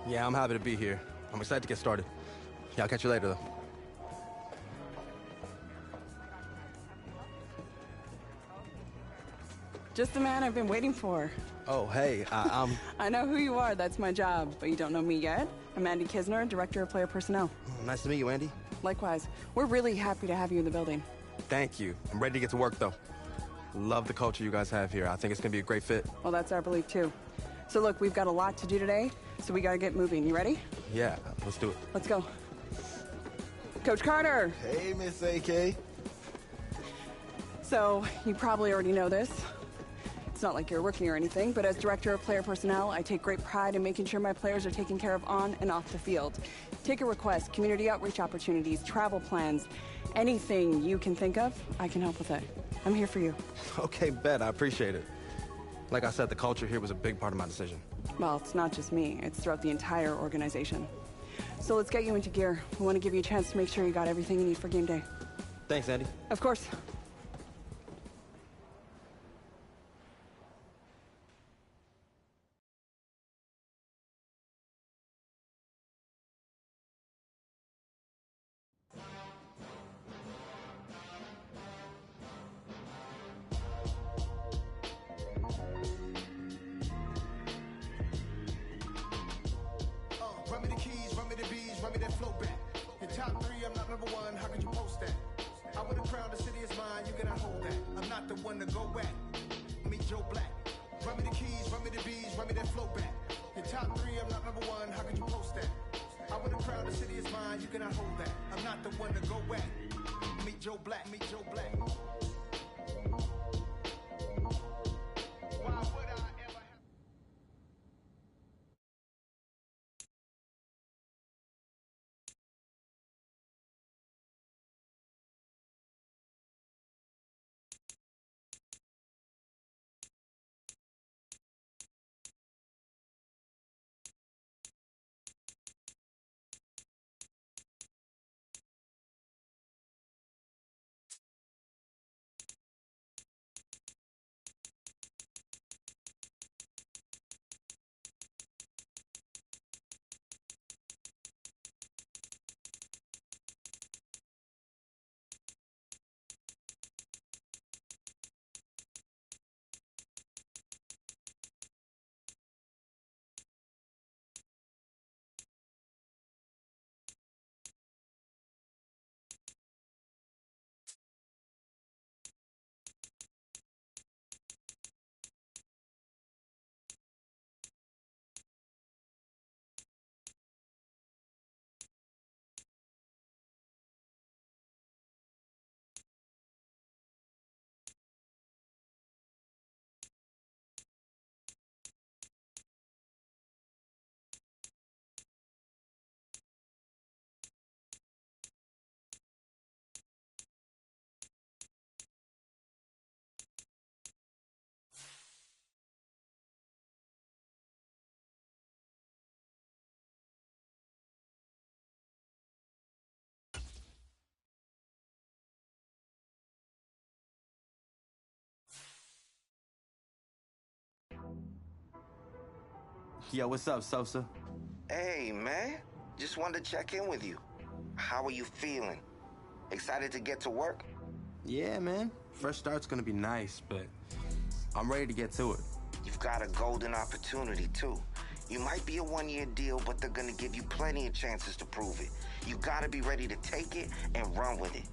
Yeah, I'm happy to be here. I'm excited to get started. Yeah, I'll catch you later, though. Just the man I've been waiting for. Oh, hey, I'm... I know who you are, that's my job, but you don't know me yet. I'm Andy Kisner, Director of Player Personnel. Nice to meet you, Andy. Likewise. We're really happy to have you in the building. Thank you. I'm ready to get to work, though. Love the culture you guys have here. I think it's gonna be a great fit. Well, that's our belief, too. So look, we've got a lot to do today, so we gotta get moving. You ready? Yeah, let's do it. Let's go. Coach Carter! Hey, Miss AK. So, you probably already know this. It's not like you're a rookie or anything, but as Director of Player Personnel, I take great pride in making sure my players are taken care of on and off the field. Take a request, community outreach opportunities, travel plans, anything you can think of, I can help with it. I'm here for you. Okay, bet. I appreciate it. Like I said, the culture here was a big part of my decision. Well, it's not just me. It's throughout the entire organization. So let's get you into gear. We want to give you a chance to make sure you got everything you need for game day. Thanks, Andy. Of course. Run me the keys, run me the bees, run me that flow back. In top three, I'm not number one, how could you post that? I would have crowned the city is mine, you cannot hold that. I'm not the one to go back. Meet Joe Black. Run me the keys, run me the bees, run me that flow back. In top three, I'm not number one, how could you post that? I would have crowned the city is mine, you cannot hold that. I'm not the one to go back. Meet Joe Black, meet Joe Black. Why would I ever have... Yo, what's up, Sosa? Hey, man. Just wanted to check in with you. How are you feeling? Excited to get to work? Yeah, man. Fresh start's gonna be nice, but I'm ready to get to it. You've got a golden opportunity, too. You might be a one-year deal, but they're gonna give you plenty of chances to prove it. You gotta be ready to take it and run with it.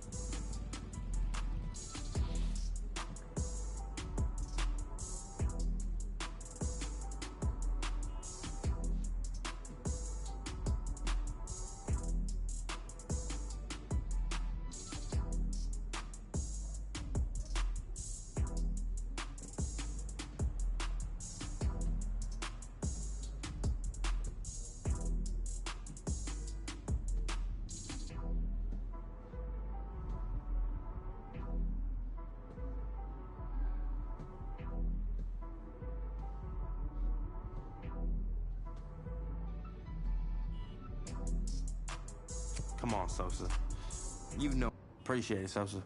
Come on, Sosa. You know, appreciate it, Sosa.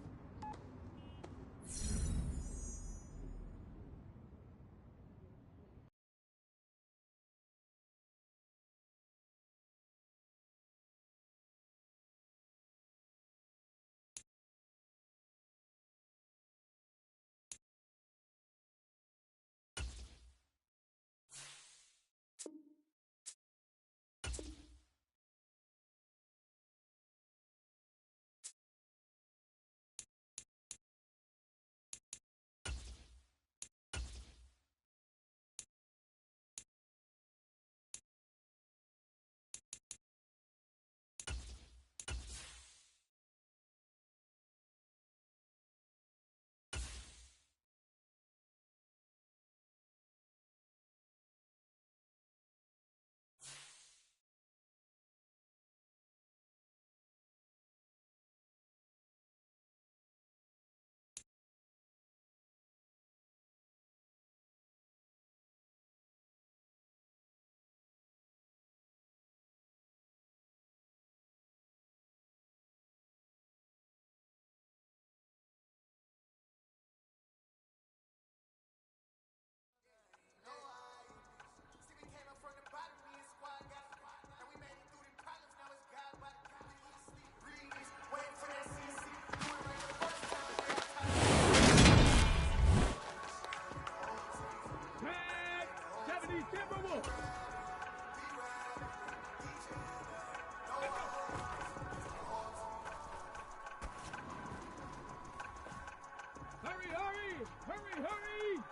Hurry, hurry!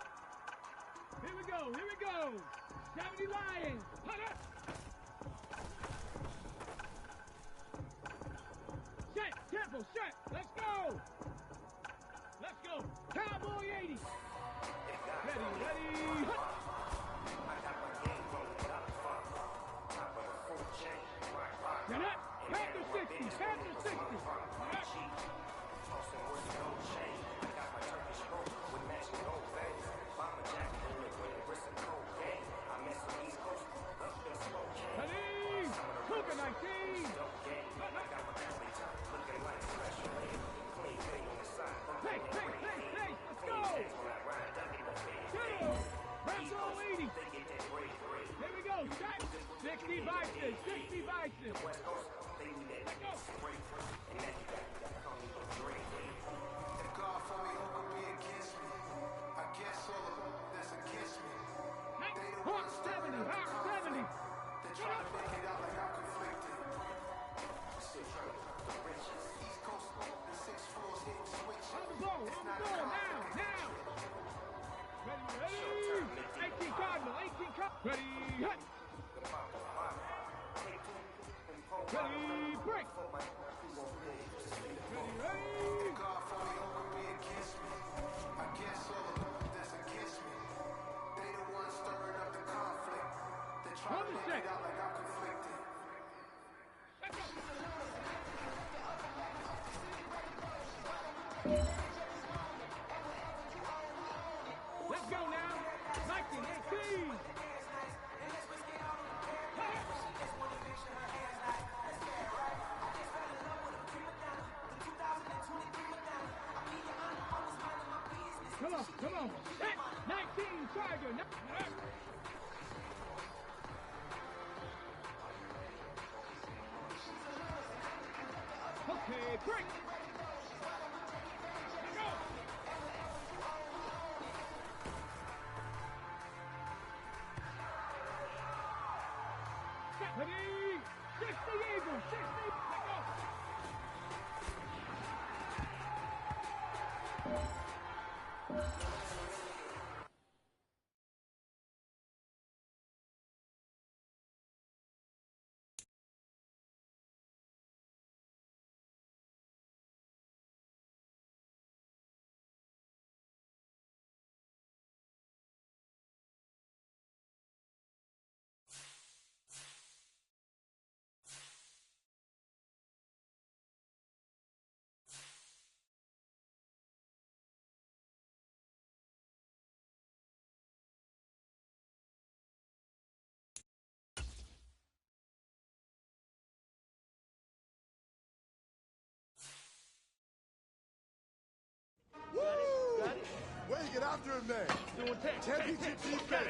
Here we go, here we go! 70 Lions! Hunter! Set, tempo, set! Let's go! Let's go! Cowboy 80! Ready, ready! Hut! Get up! Panther 60! Panther 60! Ready, hit! Ready, break! Ready, ready! God for me, who could be against me? I guess all of them that's against me. They the ones stirring up the conflict. They try to make it out like I'm conflicted. Let's go now! 1918! Come on! Hit! 19 Tiger! Okay, break! Go! Ready! 60 Eagles! 60! Let go! Woo! Way to get after him, man. Doing Championship defense.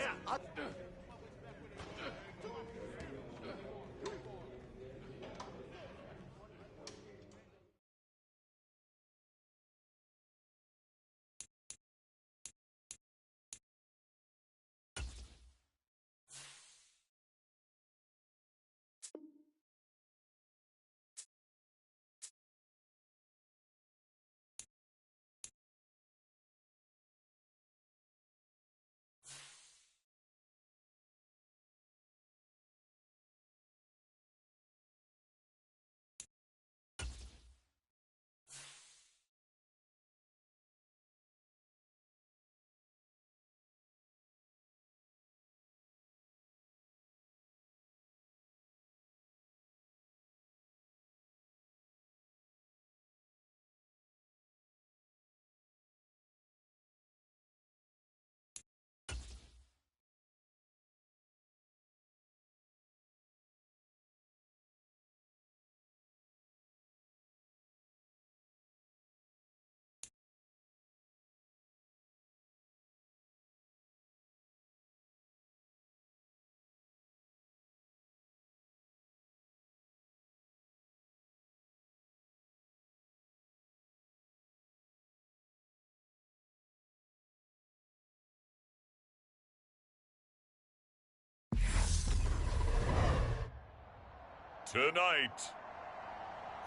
Tonight,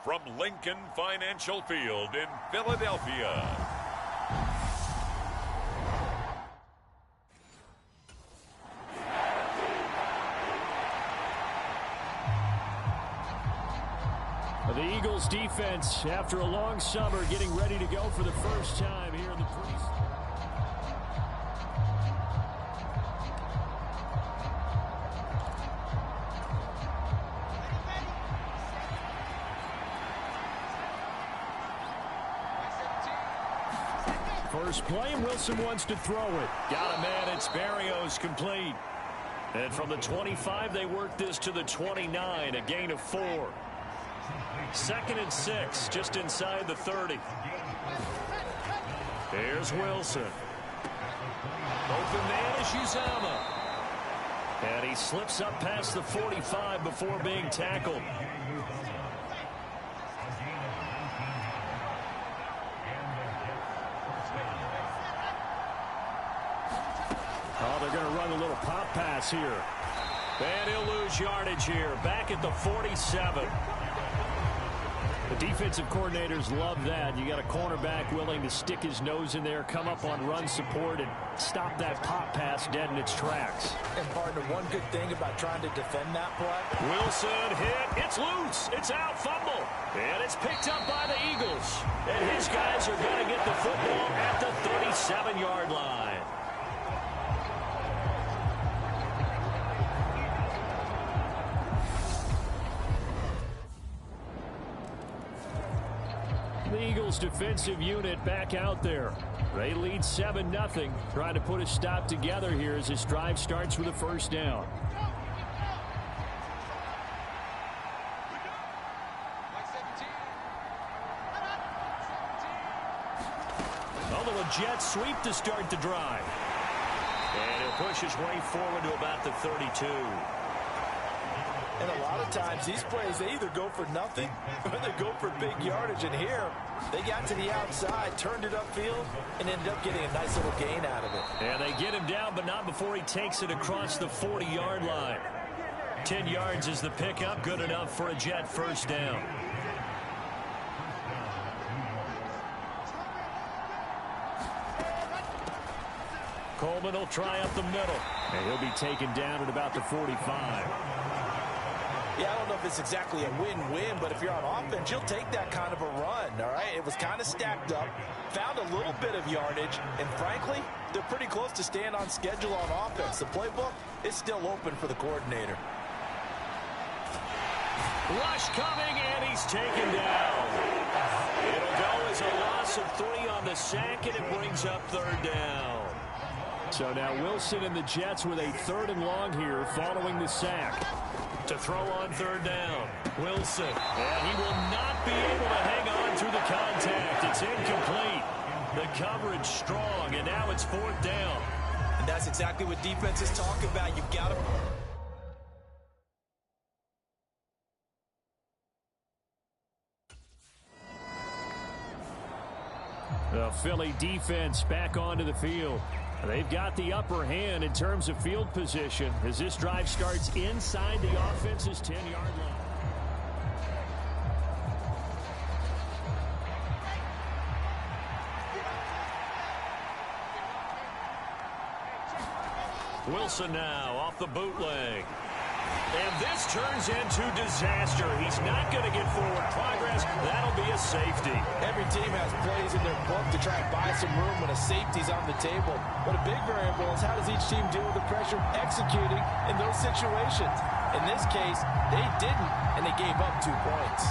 from Lincoln Financial Field in Philadelphia, The Eagles defense, after a long summer, getting ready to go for the first time here in the preseason. First play, Wilson wants to throw it. Got a man, it's Berrios, complete. And from the 25, they work this to the 29, a gain of 4. 2nd and 6, just inside the 30. Here's Wilson. Open man is Uzomah. And he slips up past the 45 before being tackled. Oh, they're going to run a little pop pass here. And he'll lose yardage here. Back at the 47. The defensive coordinators love that. You got a cornerback willing to stick his nose in there, come up on run support, and stop that pop pass dead in its tracks. And partner, one good thing about trying to defend that play. Wilson hit. It's loose. It's out. Fumble. And it's picked up by the Eagles. And his guys are going to get the football at the 37-yard line. The Eagles defensive unit back out there. They lead 7-0. Trying to put a stop together here as this drive starts with a first down. A little jet sweep to start the drive. And he'll push his way forward to about the 32. And a lot of times these plays, they either go for nothing or they go for big yardage. And here, they got to the outside, turned it upfield, and ended up getting a nice little gain out of it. And they get him down, but not before he takes it across the 40-yard line. 10 yards is the pickup, good enough for a Jet first down. Coleman will try up the middle, and he'll be taken down at about the 45. Yeah, I don't know if it's exactly a win-win, but if you're on offense, you'll take that kind of a run, all right? It was kind of stacked up, found a little bit of yardage, and frankly, they're pretty close to staying on schedule on offense. The playbook is still open for the coordinator. Rush coming, and he's taken down. It'll go as a loss of 3 on the sack, and it brings up third down. So now Wilson and the Jets with a 3rd and long here following the sack. To throw on third down. Wilson. And he will not be able to hang on through the contact. It's incomplete. The coverage strong, and now it's 4th down. And that's exactly what defenses talk about. You've got to... The Philly defense back onto the field. They've got the upper hand in terms of field position as this drive starts inside the offense's 10-yard line. Wilson now off the bootleg. And this turns into disaster. He's not going to get forward progress. That'll be a safety. Every team has plays in their book to try and buy some room when a safety's on the table. But a big variable is how does each team deal with the pressure of executing in those situations. In this case, they didn't, and they gave up 2 points.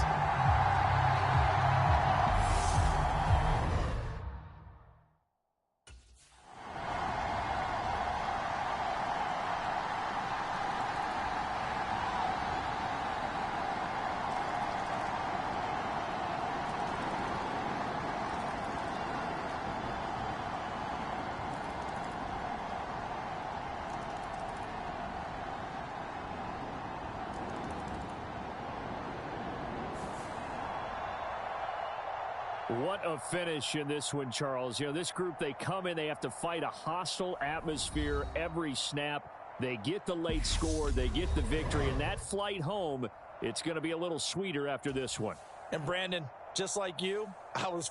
What a finish in this one, Charles. You know, this group, they come in, they have to fight a hostile atmosphere every snap. They get the late score, they get the victory, and that flight home, it's going to be a little sweeter after this one. And Brandon, just like you, I was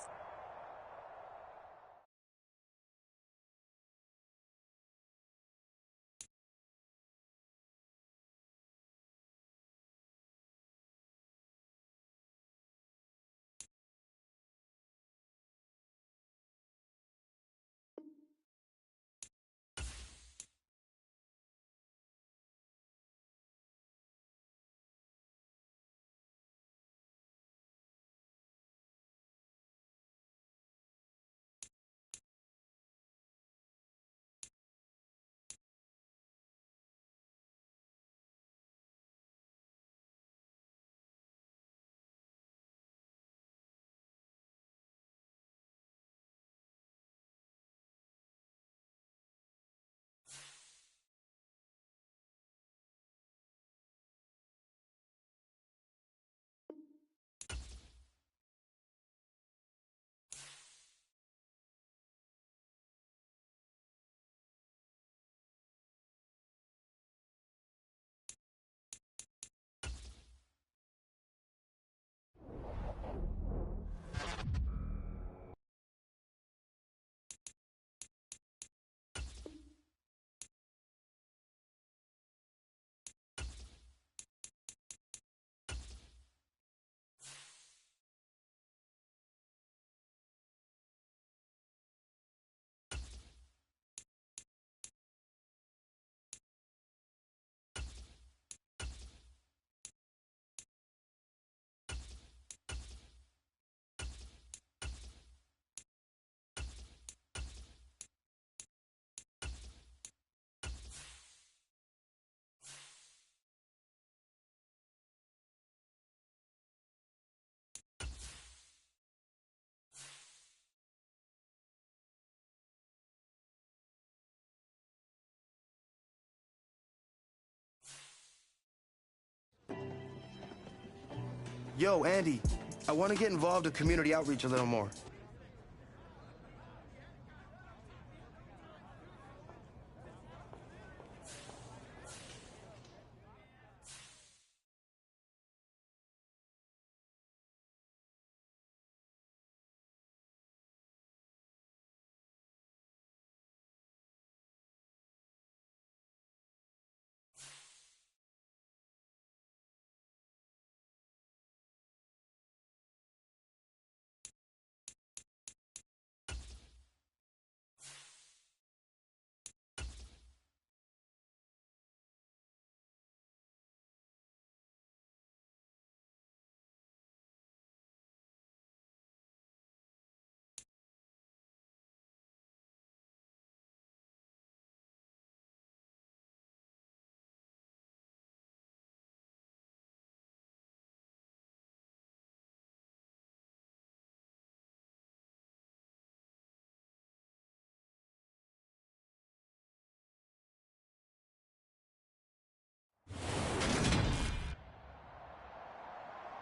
Yo, Andy, I want to get involved in community outreach a little more.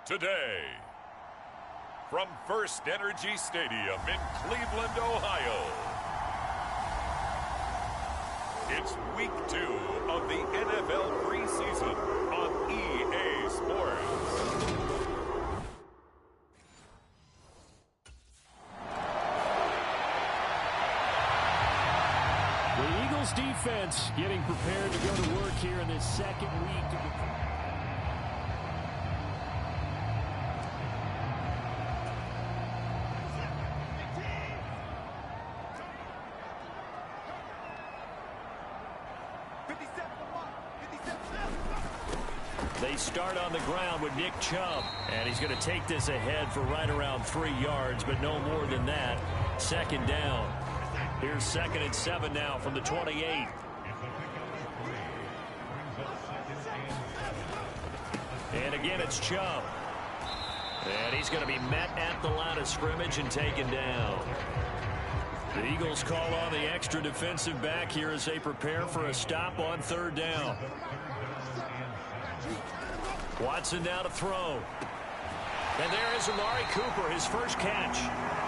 Today, from First Energy Stadium in Cleveland, Ohio, it's Week 2 of the NFL preseason on EA Sports. The Eagles defense getting prepared to go to work here in this second week. They start on the ground with Nick Chubb, and he's going to take this ahead for right around 3 yards, but no more than that. Second down. Here's 2nd and 7 now from the 28. And again, it's Chubb. And he's going to be met at the line of scrimmage and taken down. The Eagles call on the extra defensive back here as they prepare for a stop on 3rd down. Watson now to throw. And there is Amari Cooper, his first catch.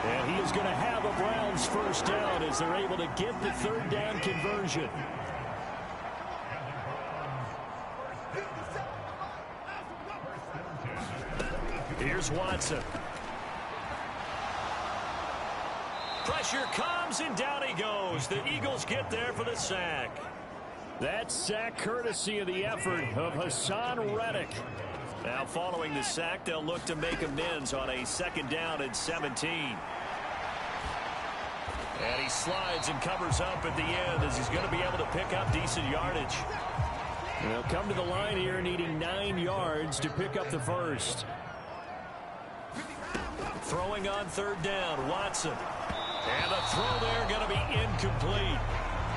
And he is going to have a Browns first down as they're able to get the 3rd down conversion. Here's Watson. Pressure comes, and down he goes. The Eagles get there for the sack. That sack courtesy of the effort of Hassan Reddick. Now following the sack, they'll look to make amends on a 2nd down and 17. And he slides and covers up at the end as he's going to be able to pick up decent yardage. And they'll come to the line here needing 9 yards to pick up the first. Throwing on 3rd down, Watson. And the throw there going to be incomplete.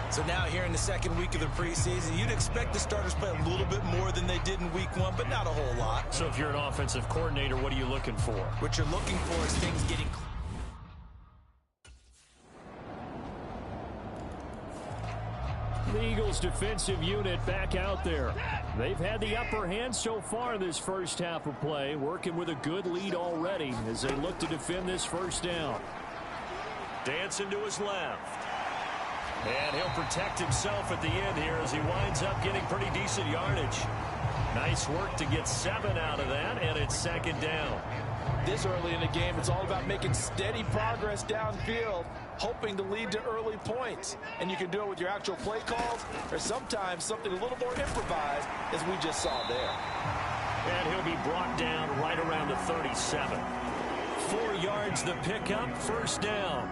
So now here in the second week of the preseason, you'd expect the starters play a little bit more than they did in week 1, but not a whole lot. So if you're an offensive coordinator, what are you looking for? What you're looking for is things getting... The Eagles defensive unit back out there. They've had the upper hand so far this first half of play, working with a good lead already as they look to defend this first down. Dancing to his left. And he'll protect himself at the end here as he winds up getting pretty decent yardage. Nice work to get 7 out of that, and it's 2nd down. This early in the game, it's all about making steady progress downfield, hoping to lead to early points. And you can do it with your actual play calls or sometimes something a little more improvised, as we just saw there. And he'll be brought down right around the 37. 4 yards the pickup, first down.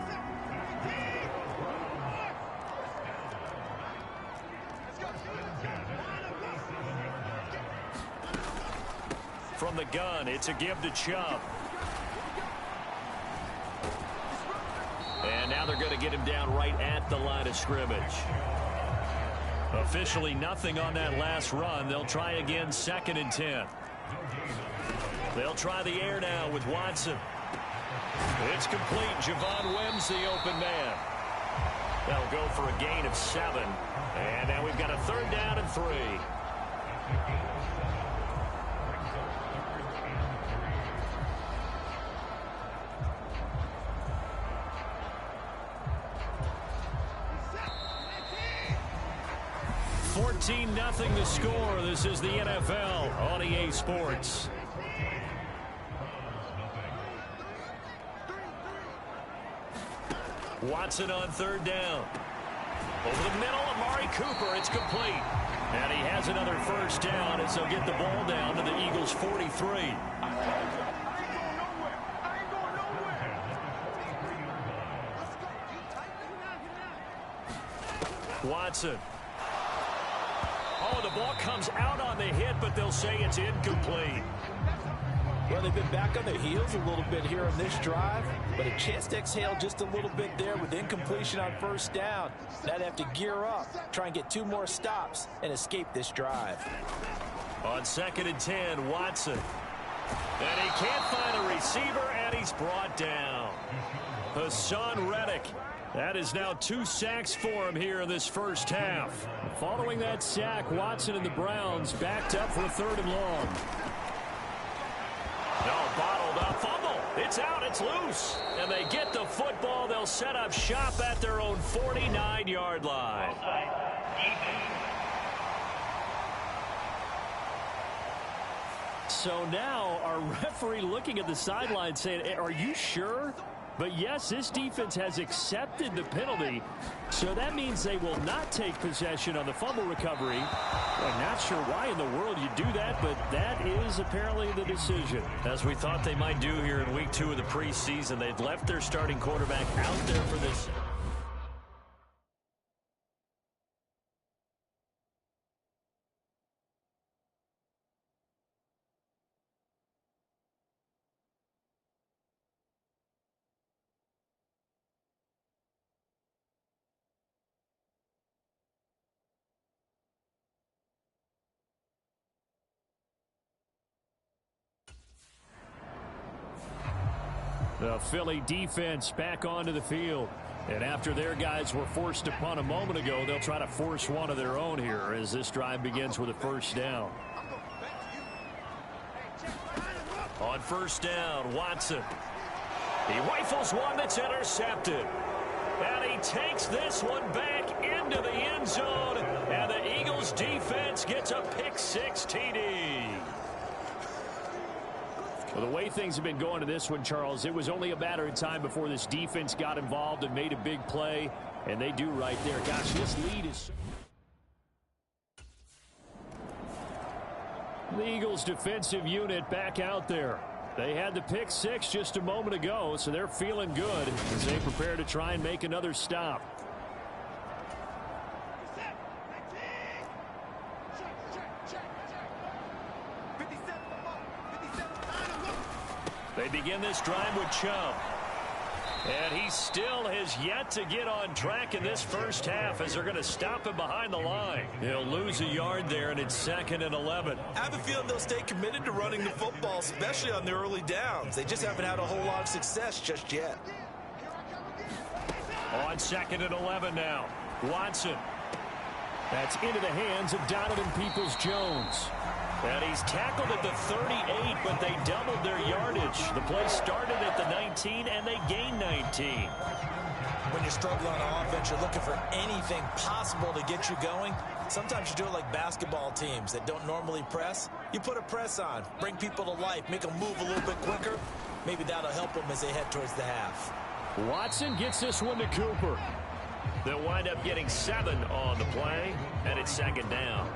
From the gun, it's a give to Chubb. And now they're going to get him down right at the line of scrimmage. Officially nothing on that last run. They'll try again, 2nd and 10. They'll try the air now with Watson. It's complete. Javon Wims, the open man. That'll go for a gain of 7. And now we've got a 3rd down and 3. 14-0 the score. This is the NFL on EA Sports. Watson on third down. Over the middle, Amari Cooper. It's complete. And he has another first down as they'll get the ball down to the Eagles' 43. Watson. Oh, the ball comes out on the hit, but they'll say it's incomplete. Well, they've been back on their heels a little bit here on this drive, but a chance to exhale just a little bit there with incompletion on first down. Now they have to gear up, try and get 2 more stops, and escape this drive. On 2nd and 10, Watson. And he can't find a receiver, and he's brought down. Hassan Reddick. That is now 2 sacks for him here in this first half. Following that sack, Watson and the Browns backed up for a 3rd and long. No, bottled up, fumble. It's out, it's loose. And they get the football. They'll set up shop at their own 49-yard line. So now our referee looking at the sideline saying, are you sure? But yes, this defense has accepted the penalty, so that means they will not take possession on the fumble recovery. I'm not sure why in the world you do that, but that is apparently the decision. As we thought they might do here in week 2 of the preseason, they've left their starting quarterback out there for this. The Philly defense back onto the field. And after their guys were forced upon a moment ago, they'll try to force one of their own here as this drive begins with a first down. On first down, Watson. He rifles one that's intercepted. And he takes this one back into the end zone. And the Eagles defense gets a pick-6 TD. Well, the way things have been going to this one, Charles, it was only a matter of time before this defense got involved and made a big play. And they do right there. Gosh, this lead is... The Eagles defensive unit back out there. They had the pick-6 just a moment ago, so they're feeling good as they prepare to try and make another stop. They begin this drive with Chubb. And he still has yet to get on track in this first half as they're going to stop him behind the line. He'll lose a yard there, and it's 2nd and 11. I have a feeling they'll stay committed to running the football, especially on their early downs. They just haven't had a whole lot of success just yet. On 2nd and 11 now, Watson. That's into the hands of Donovan Peoples-Jones. And he's tackled at the 38, but they doubled their yardage. The play started at the 19, and they gained 19. When you're struggling on offense, you're looking for anything possible to get you going. Sometimes you do it like basketball teams that don't normally press. You put a press on, bring people to life, make them move a little bit quicker. Maybe that'll help them as they head towards the half. Watson gets this one to Cooper. They'll wind up getting 7 on the play, and it's 2nd down.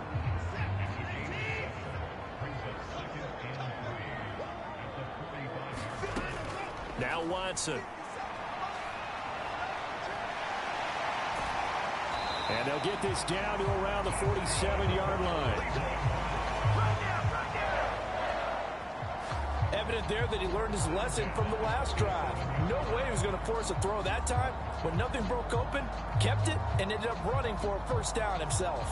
Now Watson. And they'll get this down to around the 47-yard line. Evident there that he learned his lesson from the last drive. No way he was going to force a throw that time. When nothing broke open, kept it, and ended up running for a first down himself.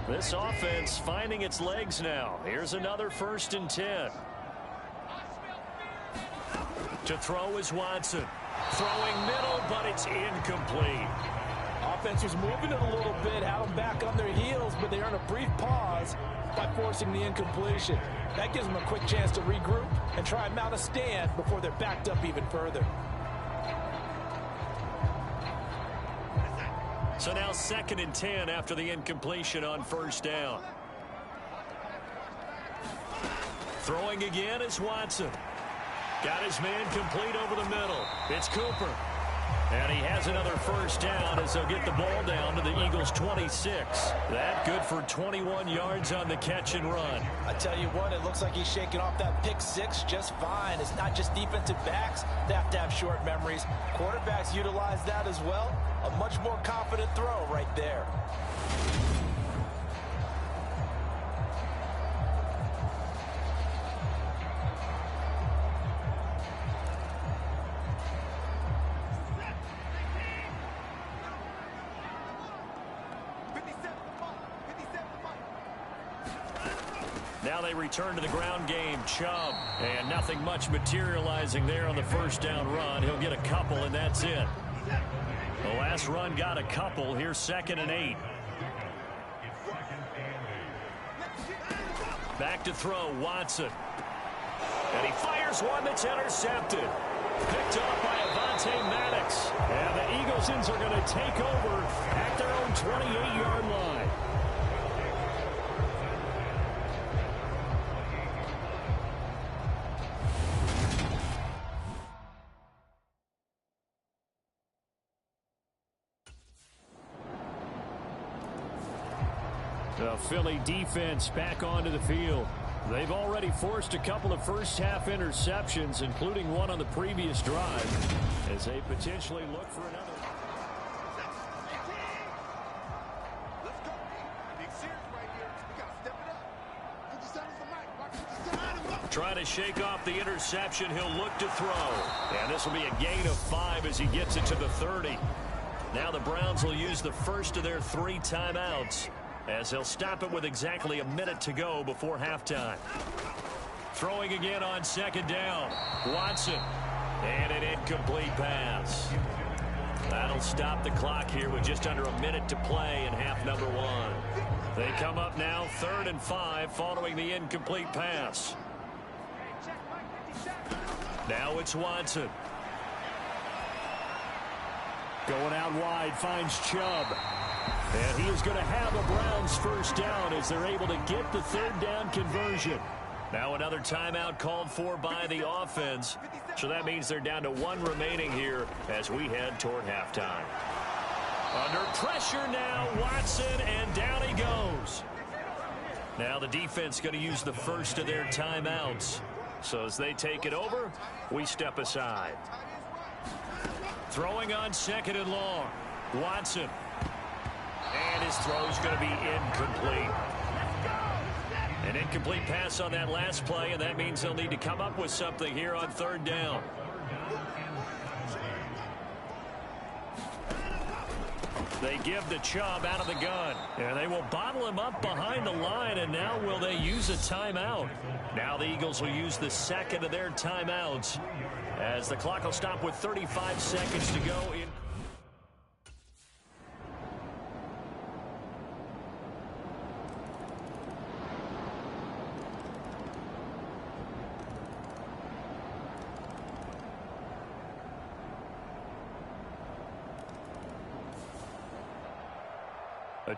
This offense finding its legs now. Here's another 1st and 10. To throw is Watson. Throwing middle, but it's incomplete. offense was moving it a little bit, had them back on their heels, but they earned a brief pause by forcing the incompletion. That gives them a quick chance to regroup and try and mount a stand before they're backed up even further. So now 2nd and 10 after the incompletion on 1st down. Throwing again is Watson. Got his man complete over the middle. It's Cooper. And he has another 1st down as they'll get the ball down to the Eagles' 26. That good for 21 yards on the catch and run. I tell you what, it looks like he's shaking off that pick 6 just fine. It's not just defensive backs that have to have short memories. Quarterbacks utilize that as well. A much more confident throw right there. Now they return to the ground game. Chubb. And nothing much materializing there on the 1st down run. He'll get a couple, and that's it. The last run got a couple. Here's 2nd and 8. Back to throw, Watson. And he fires one that's intercepted. Picked off by Avonte Maddox. And the Eaglesons are going to take over at their own 28-yard line. The Philly defense back onto the field. They've already forced a couple of first-half interceptions, including one on the previous drive, as they potentially look for another. Let's go. Big series right here. We got to step it up. Trying to shake off the interception. He'll look to throw. And this will be a gain of 5 as he gets it to the 30. Now the Browns will use the first of their 3 timeouts, as they'll stop it with exactly a minute to go before halftime. Throwing again on 2nd down. Watson. And an incomplete pass. That'll stop the clock here with just under a minute to play in half number 1. They come up now 3rd and 5 following the incomplete pass. Now it's Watson. Going out wide, finds Chubb. And he is going to have a Browns 1st down as they're able to get the 3rd down conversion. Now another timeout called for by the offense. So that means they're down to 1 remaining here as we head toward halftime. Under pressure now, Watson, and down he goes. Now the defense going to use the first of their timeouts. So as they take it over, we step aside. Throwing on 2nd and long. Watson. And his throw is going to be incomplete. An incomplete pass on that last play, and that means they'll need to come up with something here on 3rd down. They give the Chubb out of the gun, and they will bottle him up behind the line, and now will they use a timeout? Now the Eagles will use the 2nd of their timeouts as the clock will stop with 35 seconds to go in.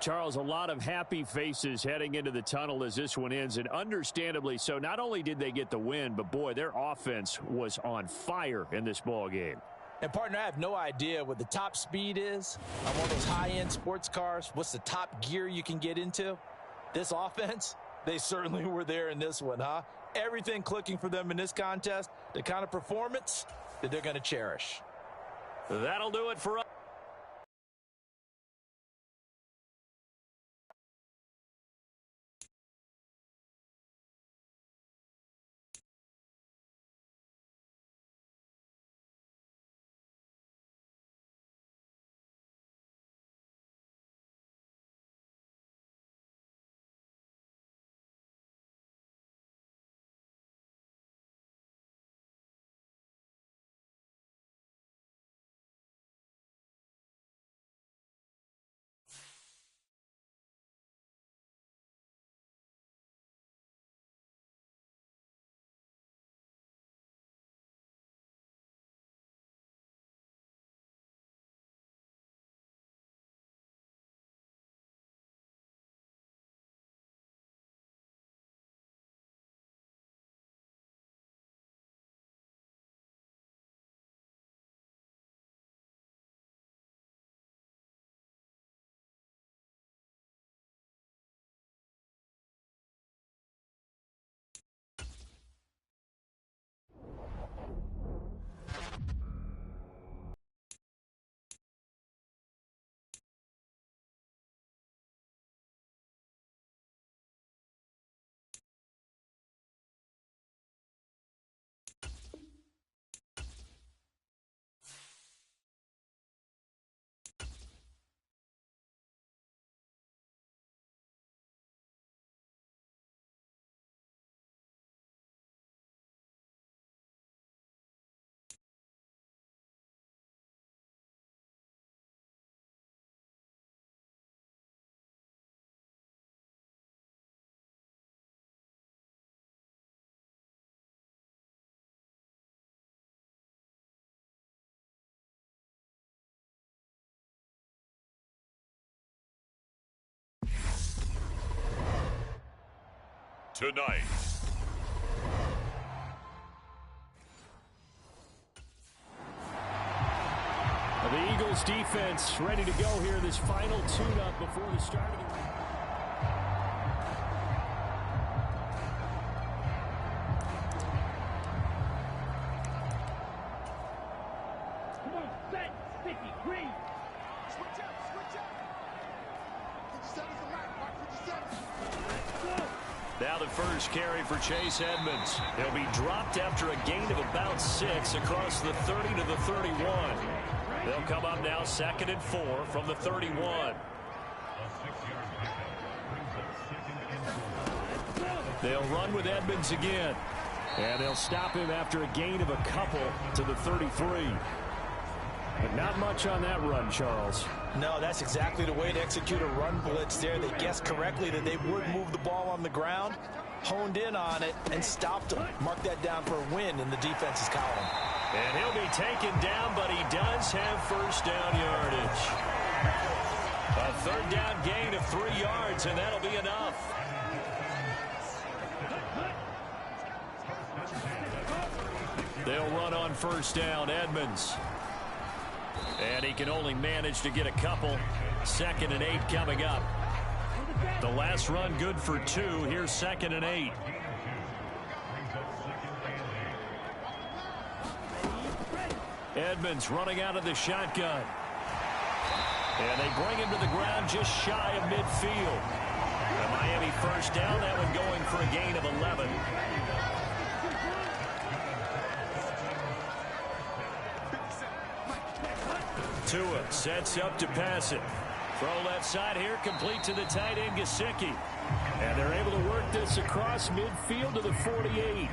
Charles, a lot of happy faces heading into the tunnel as this one ends, and understandably so. Not only did they get the win, but boy, their offense was on fire in this ball game. And partner, I have no idea what the top speed is on one of those high-end sports cars. What's the top gear you can get into? This offense, they certainly were there in this one, huh? Everything clicking for them in this contest, the kind of performance that they're going to cherish. That'll do it for us. tonight. The Eagles defense ready to go here. This final tune-up before the start of the Come on, set, sticky, green. Switch up, switch up. 57's a lot, Mark 57. Now the first carry for Chase Edmonds. He'll be dropped after a gain of about 6 across the 30 to the 31. They'll come up now 2nd and 4 from the 31. They'll run with Edmonds again. And they'll stop him after a gain of a couple to the 33. But not much on that run, Charles. No, that's exactly the way to execute a run blitz there. They guessed correctly that they would move the ball on the ground, honed in on it, and stopped them. Mark that down for a win in the defense's column. And he'll be taken down, but he does have first down yardage. A third down gain of 3 yards, and that'll be enough. They'll run on first down, Edmonds. And he can only manage to get a couple. 2nd and 8 coming up. The last run good for 2. Here's 2nd and 8. Edmonds running out of the shotgun. And they bring him to the ground just shy of midfield. The Miami first down, that one going for a gain of 11. Tua sets up to pass it. Throw left side here, complete to the tight end, Gesicki. And they're able to work this across midfield to the 48.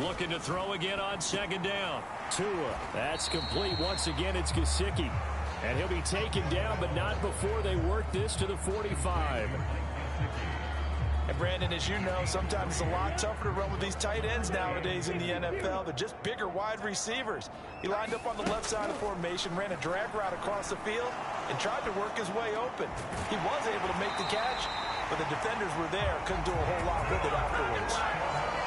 Looking to throw again on 2nd down. Tua, that's complete. Once again, it's Gesicki. And he'll be taken down, but not before they work this to the 45. And Brandon, as you know, sometimes it's a lot tougher to run with these tight ends nowadays in the NFL. They're just bigger wide receivers. He lined up on the left side of formation, ran a drag route across the field, and tried to work his way open. He was able to make the catch, but the defenders were there. Couldn't do a whole lot with it afterwards.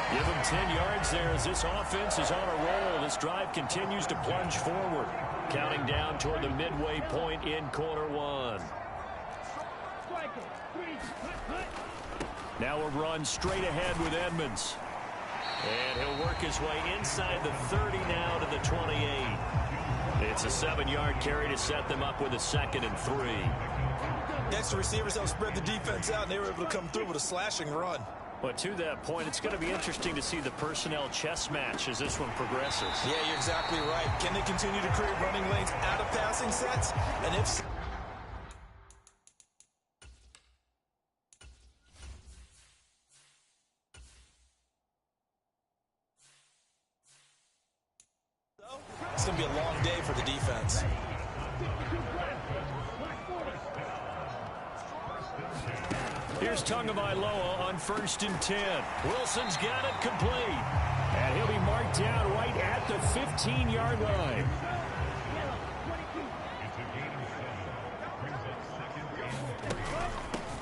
Give him 10 yards there as this offense is on a roll. This drive continues to plunge forward. Counting down toward the midway point in quarter 1. Now a run straight ahead with Edmonds. And he'll work his way inside the 30 now to the 28. It's a 7-yard carry to set them up with a 2nd and 3. Next, the receivers helped spread the defense out, and they were able to come through with a slashing run. But to that point, it's going to be interesting to see the personnel chess match as this one progresses. Yeah, you're exactly right. Can they continue to create running lanes out of passing sets? And if so, it's going to be a long day for the defense. Here's Tagovailoa on 1st and 10. Wilson's got it complete. And he'll be marked down right at the 15-yard line.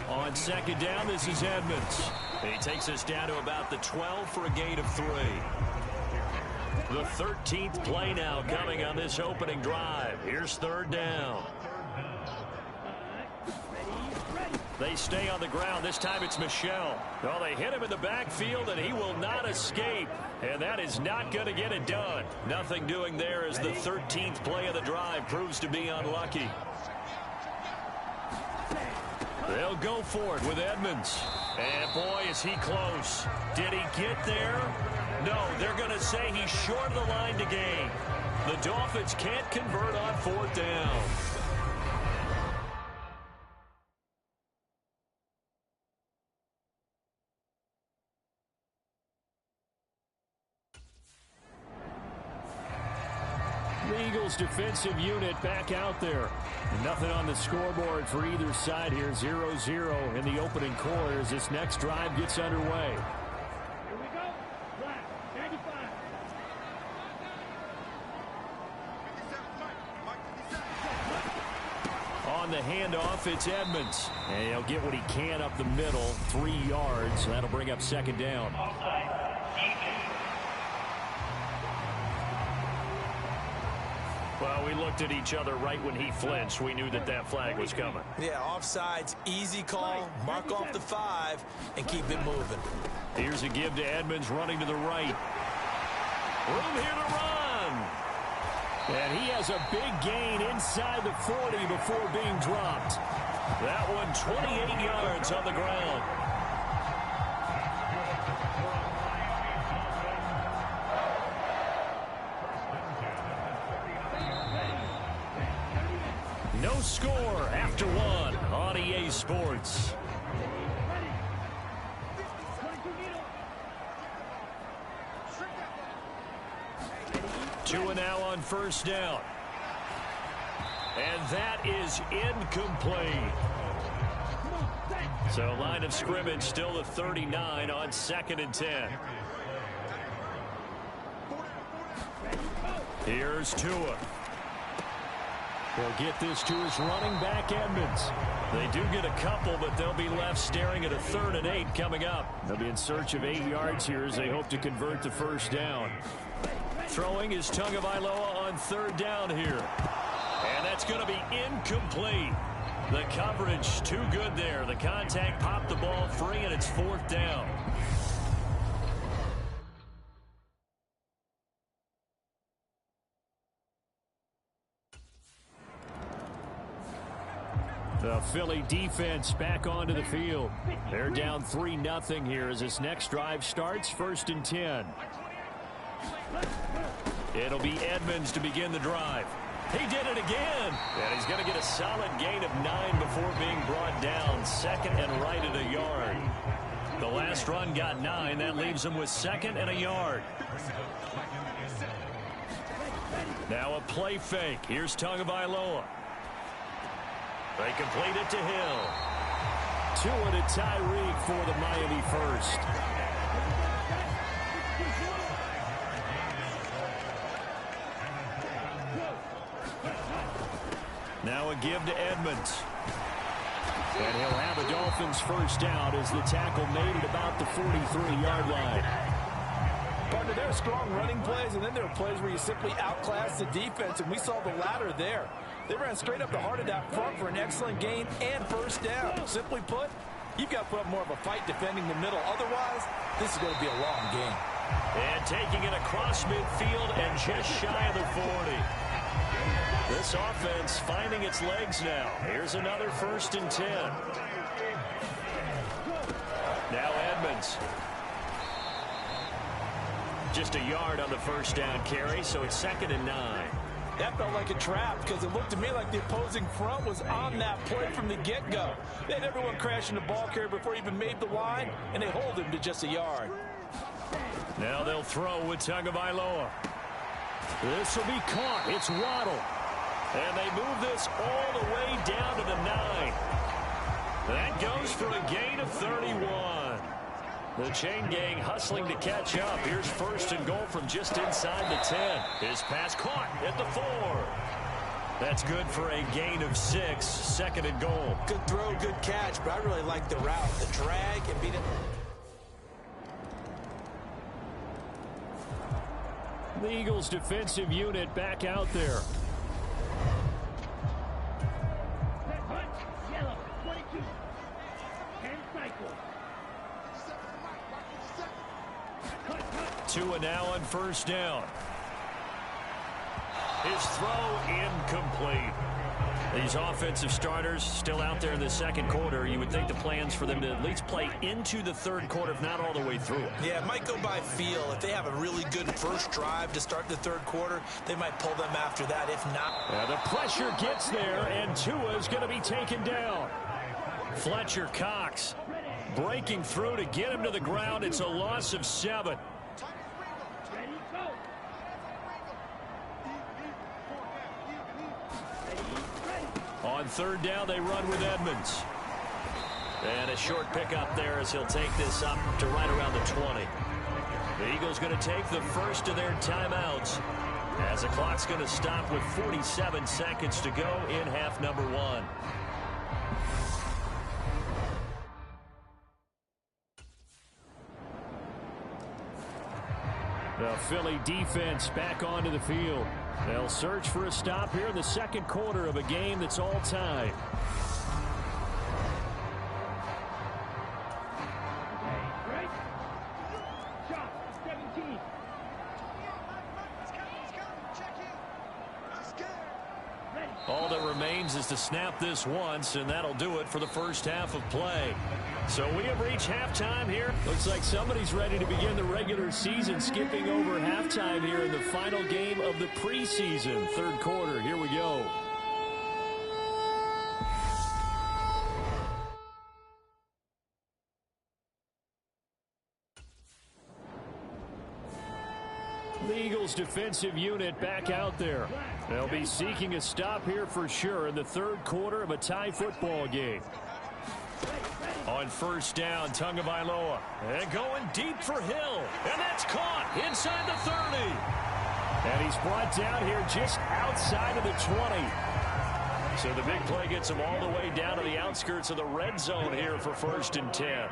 On 2nd down, this is Edmonds. He takes us down to about the 12 for a gain of 3. The 13th play now coming on this opening drive. Here's 3rd down. They stay on the ground. This time it's Michel. Well, they hit him in the backfield, and he will not escape. And that is not going to get it done. Nothing doing there as the 13th play of the drive proves to be unlucky. They'll go for it with Edmonds. And, boy, is he close. Did he get there? No, they're going to say he's short of the line to gain. The Dolphins can't convert on 4th down. The Eagles defensive unit back out there. Nothing on the scoreboard for either side here. 0-0 in the opening quarter as this next drive gets underway. Here we go. Black, 95. on the handoff. It's Edmonds. And he'll get what he can up the middle, 3 yards. That'll bring up second down. Well, we looked at each other right when he flinched. We knew that that flag was coming. Yeah, offsides, easy call. Mark off the 5 and keep it moving. Here's a give to Edmonds running to the right. Room here to run. And he has a big gain inside the 40 before being dropped. That one 28 yards on the ground. No score after 1 on EA Sports. Two and now on first down. And that is incomplete. So line of scrimmage still the 39 on 2nd and 10. Here's Tua. He'll get this to his running back, Edmonds. They do get a couple, but they'll be left staring at a 3rd and 8 coming up. They'll be in search of 8 yards here as they hope to convert the first down. Throwing is Tagovailoa on 3rd down here. And that's going to be incomplete. The coverage too good there. The contact popped the ball free, and it's 4th down. The Philly defense back onto the field. They're down 3-0 here as this next drive starts. 1st and 10. It'll be Edmonds to begin the drive. He did it again. And he's going to get a solid gain of 9 before being brought down. 2nd and right at a yard. The last run got 9. That leaves him with 2nd and a yard. Now a play fake. Here's Tagovailoa. They complete it to Hill. Tua to Tyreek for the Miami first. Now a give to Edmonds. And he'll have a Dolphins first down as the tackle made it about the 43-yard line. Partner, there are strong running plays, and then there are plays where you simply outclass the defense, and we saw the latter there. They ran straight up the heart of that front for an excellent gain and first down. Simply put, you've got to put up more of a fight defending the middle. Otherwise, this is going to be a long game. And taking it across midfield and just shy of the 40. This offense finding its legs now. Here's another 1st and 10. Now Edmonds. Just a yard on the first down carry, so it's 2nd and 9. That felt like a trap because it looked to me like the opposing front was on that play from the get-go. They had everyone crashing the ball carrier before he even made the line, and they hold him to just a yard. Now they'll throw with Tagovailoa. This will be caught. It's Waddle. And they move this all the way down to the 9. That goes for a gain of 31. The chain gang hustling to catch up. Here's 1st and goal from just inside the 10. His pass caught at the 4. That's good for a gain of 6. 2nd and goal. Good throw, good catch, but I really like the route. The drag and beat it. The Eagles defensive unit back out there. Yellow, 22. 10 cycle. 2 now on first down. His throw incomplete. These offensive starters still out there in the 2nd quarter. You would think the plans for them to at least play into the 3rd quarter, if not all the way through. Yeah, it might go by feel. If they have a really good first drive to start the 3rd quarter, they might pull them after that. If not, the pressure gets there, and Tua is going to be taken down. Fletcher Cox breaking through to get him to the ground. It's a loss of 7. On 3rd down, they run with Edmonds. And a short pickup there as he'll take this up to right around the 20. The Eagles going to take the first of their timeouts as the clock's going to stop with 47 seconds to go in half number 1. The Philly defense back onto the field. They'll search for a stop here in the second quarter of a game that's all tied. All that remains is to snap this once, and that'll do it for the first half of play. So we have reached halftime here. Looks like somebody's ready to begin the regular season, skipping over halftime here in the final game of the preseason. Third quarter, here we go. The Eagles defensive unit back out there. They'll be seeking a stop here for sure in the third quarter of a tie football game. On first down, Tagovailoa. And going deep for Hill. And that's caught inside the 30. And he's brought down here just outside of the 20. So the big play gets him all the way down to the outskirts of the red zone here for 1st and 10.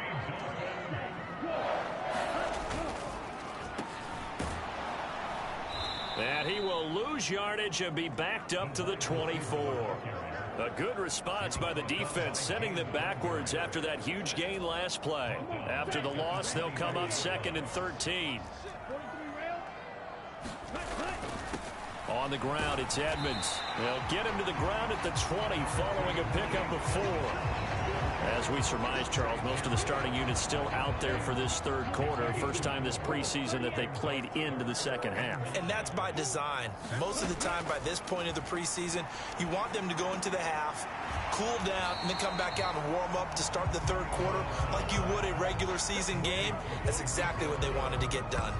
And he will lose yardage and be backed up to the 24. A good response by the defense, sending them backwards after that huge gain last play. After the loss, they'll come up 2nd and 13. On the ground, it's Edmonds. They'll get him to the ground at the 20 following a pickup of 4. As we surmise, Charles, most of the starting units still out there for this third quarter. First time this preseason that they played into the second half. And that's by design. Most of the time by this point of the preseason, you want them to go into the half, cool down, and then come back out and warm up to start the third quarter like you would a regular season game. That's exactly what they wanted to get done.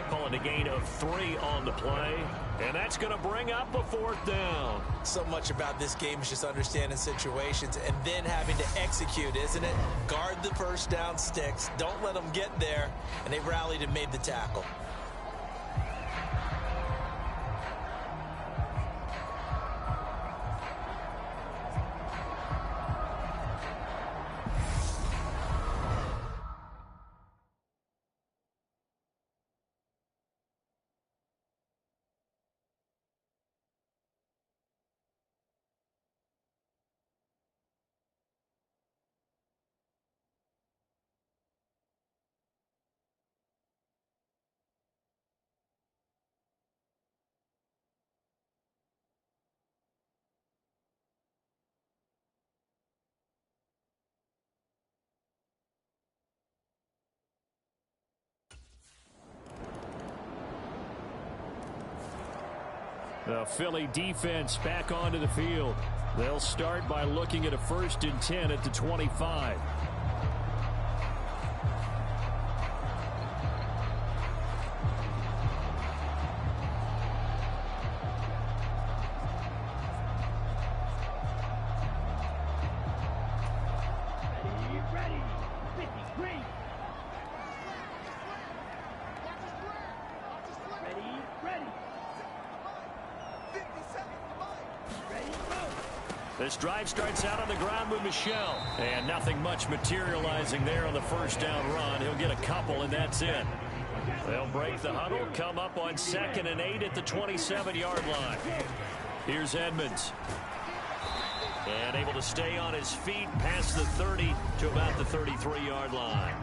Calling a gain of 3 on the play. And that's going to bring up a 4th down. So much about this game is just understanding situations and then having to execute, isn't it? Guard the first down sticks. Don't let them get there. And they rallied and made the tackle. The Philly defense back onto the field. They'll start by looking at a 1st and 10 at the 25. This drive starts out on the ground with Michel. And nothing much materializing there on the first down run. He'll get a couple, and that's it. They'll break the huddle, come up on 2nd and 8 at the 27-yard line. Here's Edmonds. And able to stay on his feet past the 30 to about the 33-yard line.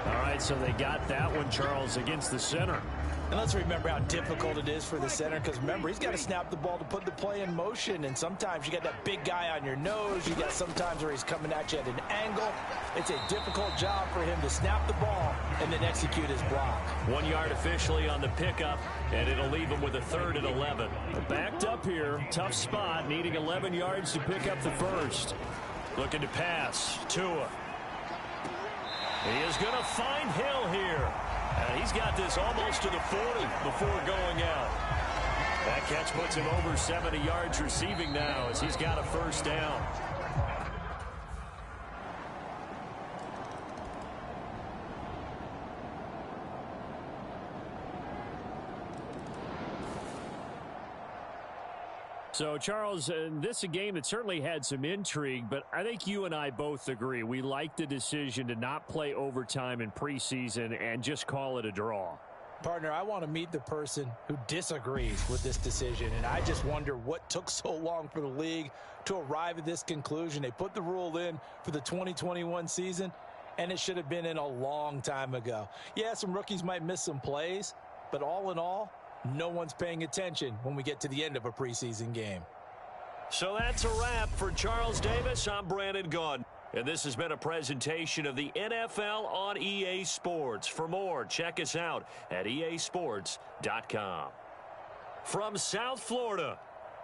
All right, so they got that one, Charles, against the center. And let's remember how difficult it is for the center, because remember, he's got to snap the ball to put the play in motion, and sometimes you got that big guy on your nose. You got sometimes where he's coming at you at an angle. It's a difficult job for him to snap the ball and then execute his block. 1 yard officially on the pickup, and it'll leave him with a 3rd and 11. Backed up here, tough spot, needing 11 yards to pick up the first. Looking to pass, Tua. He is going to find Hill here. And he's got this almost to the 40 before going out. That catch puts him over 70 yards receiving now as he's got a 1st down. So, Charles, this is a game that certainly had some intrigue, but I think you and I both agree. We like the decision to not play overtime in preseason and just call it a draw. Partner, I want to meet the person who disagrees with this decision, and I just wonder what took so long for the league to arrive at this conclusion. They put the rule in for the 2021 season, and it should have been in a long time ago. Yeah, some rookies might miss some plays, but all in all, no one's paying attention when we get to the end of a preseason game. So that's a wrap for Charles Davis. I'm Brandon Gaudin. And this has been a presentation of the NFL on EA Sports. For more, check us out at easports.com. From South Florida,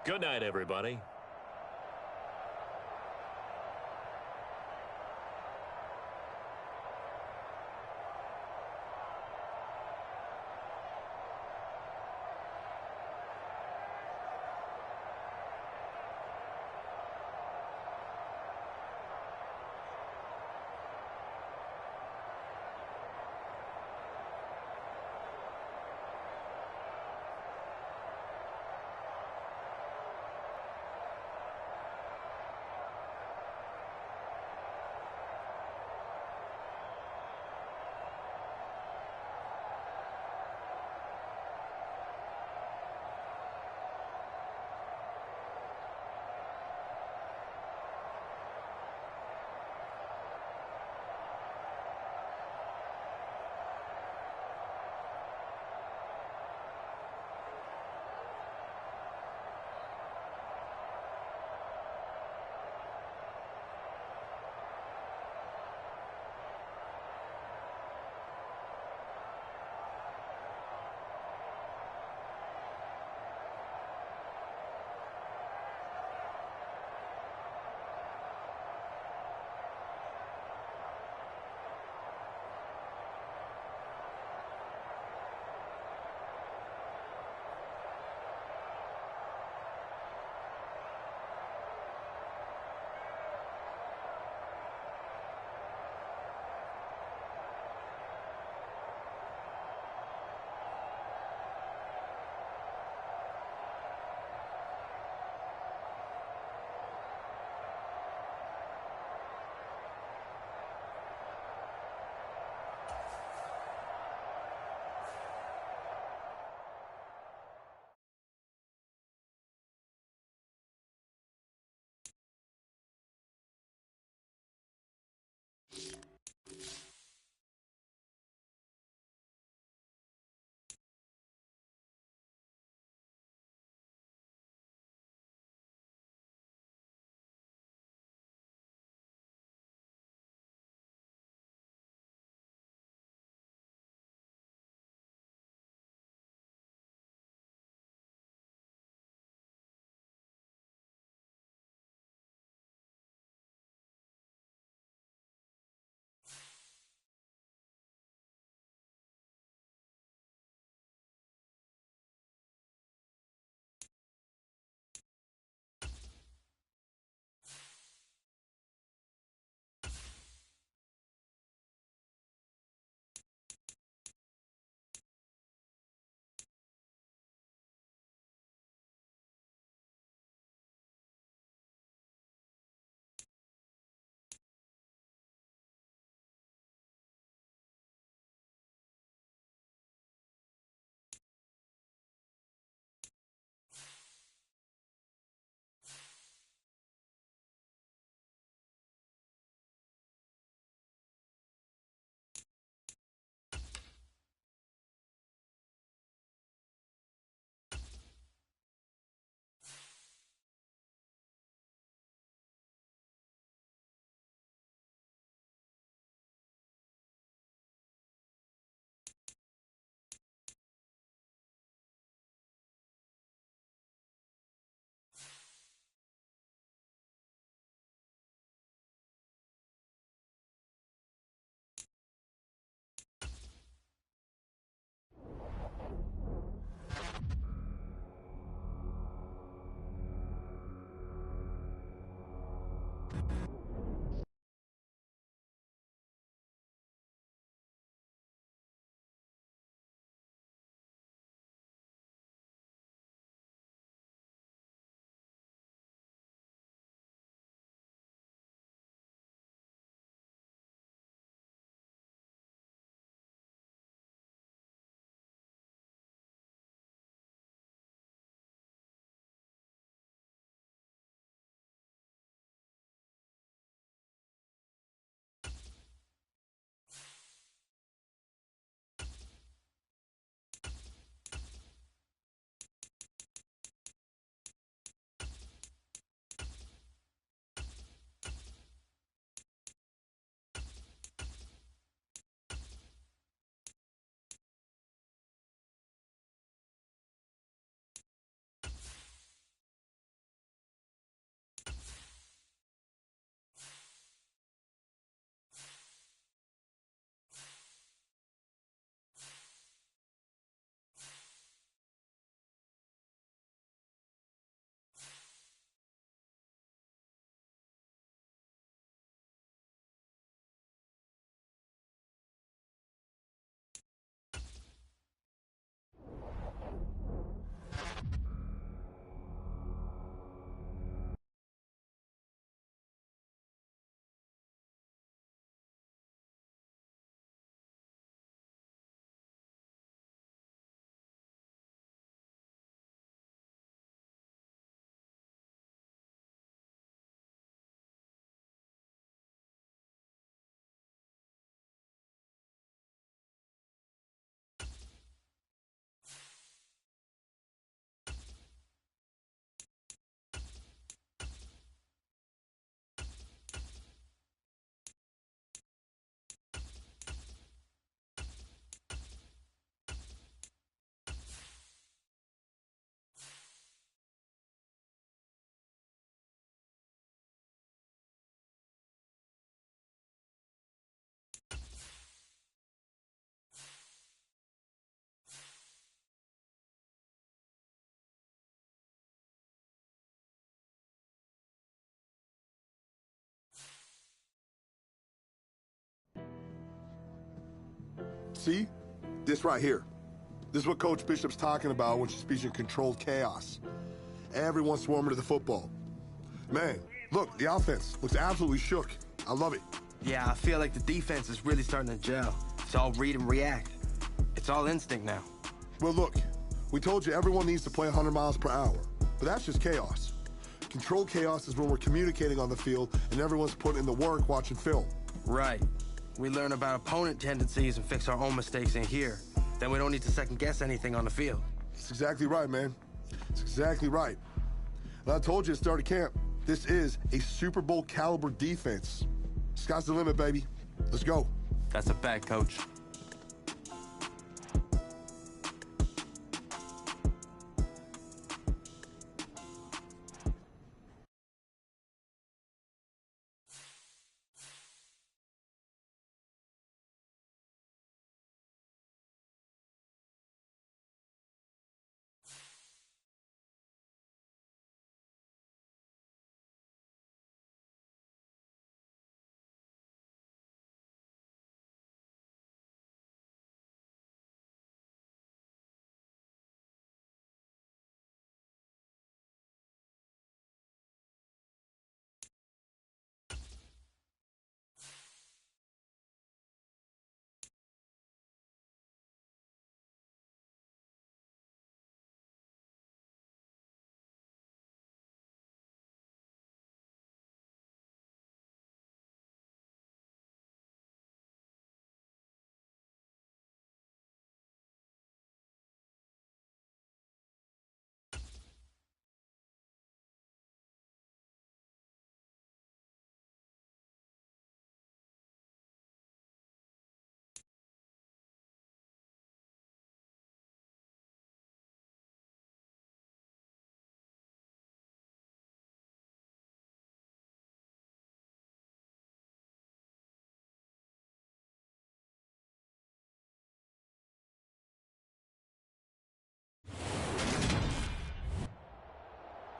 good night, everybody. See? This right here. This is what Coach Bishop's talking about when she's speaking controlled chaos. Everyone's swarming to the football. Man, look, the offense looks absolutely shook. I love it. Yeah, I feel like the defense is really starting to gel. It's all read and react. It's all instinct now. Well, look, we told you everyone needs to play 100 miles per hour, but that's just chaos. Controlled chaos is when we're communicating on the field and everyone's putting in the work watching film. Right. We learn about opponent tendencies and fix our own mistakes in here. Then we don't need to second-guess anything on the field. That's exactly right, man. It's exactly right. And I told you at the start of camp, this is a Super Bowl caliber defense. Sky's the limit, baby. Let's go. That's a fact, Coach.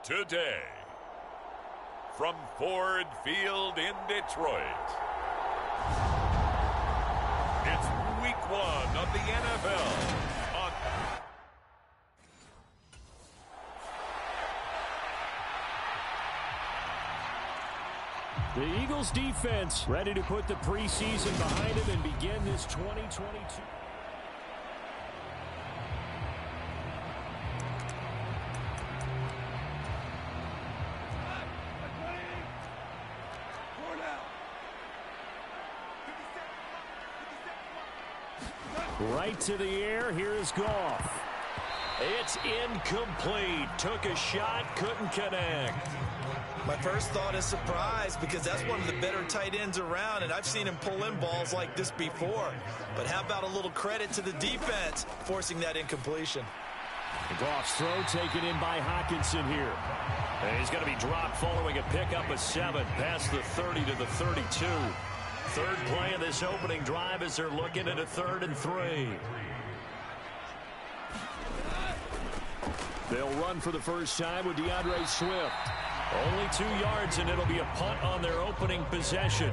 Today, from Ford Field in Detroit, it's week 1 of the NFL on... The Eagles defense ready to put the preseason behind him and begin this 2022. Right to the air. Here is Goff. It's incomplete. Took a shot, couldn't connect. My first thought is surprise because that's one of the better tight ends around, and I've seen him pull in balls like this before. But how about a little credit to the defense forcing that incompletion? Goff's throw taken in by Hockenson here. And he's going to be dropped following a pickup of 7 past the 30 to the 32. Third play of this opening drive as they're looking at a 3rd and 3. They'll run for the first time with DeAndre Swift. Only 2 yards, and it'll be a punt on their opening possession.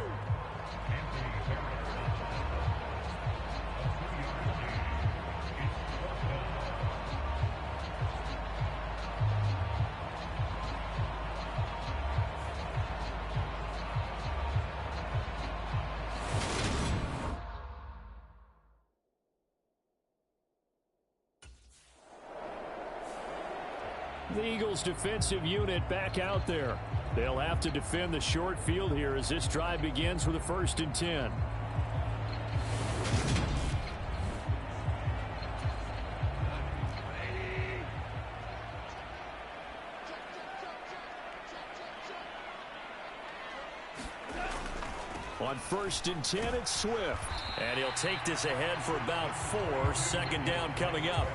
The Eagles defensive unit back out there. They'll have to defend the short field here as this drive begins with a 1st and 10. On 1st and 10, it's Swift. And he'll take this ahead for about 4. 2nd down coming up.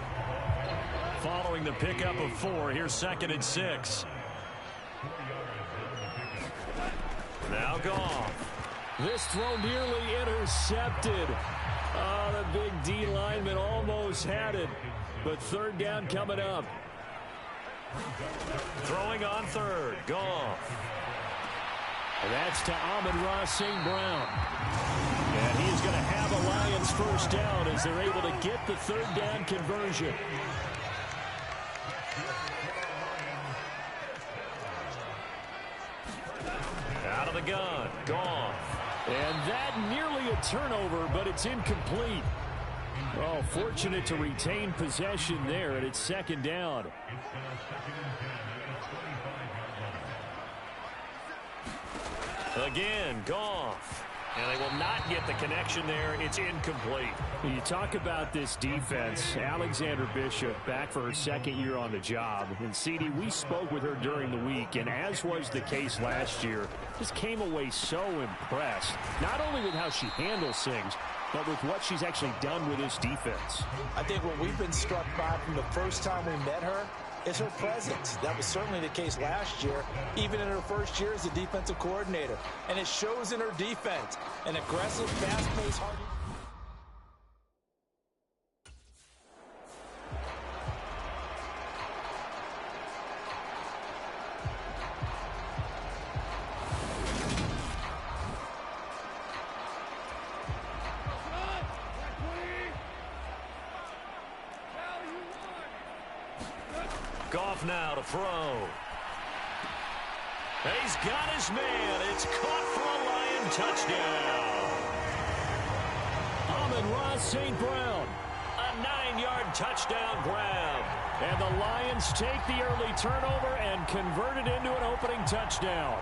Following the pickup of 4, here's 2nd and 6. Now Goff. This throw nearly intercepted. Oh, the big D lineman almost had it. But 3rd down coming up. Throwing on 3rd, Goff. And that's to Amon-Ra St. Brown. And he's going to have a Lion Lions first down as they're able to get the third down conversion. Out of the gun, Goff. And that nearly a turnover, but it's incomplete. Oh, fortunate to retain possession there, and it's second down. Again, Goff. And they will not get the connection there. It's incomplete. When you talk about this defense, Alexander Bishop back for her second year on the job. And, CD, we spoke with her during the week, and as was the case last year, just came away so impressed, not only with how she handles things, but with what she's actually done with this defense. I think what we've been struck by from the first time we met her is her presence. That was certainly the case last year, even in her first year as a defensive coordinator. And it shows in her defense. An aggressive, fast-paced, hard... Goff now to throw. He's got his man. It's caught for a Lion touchdown. Amon-Ra St. Brown. A 9-yard touchdown grab. And the Lions take the early turnover and convert it into an opening touchdown.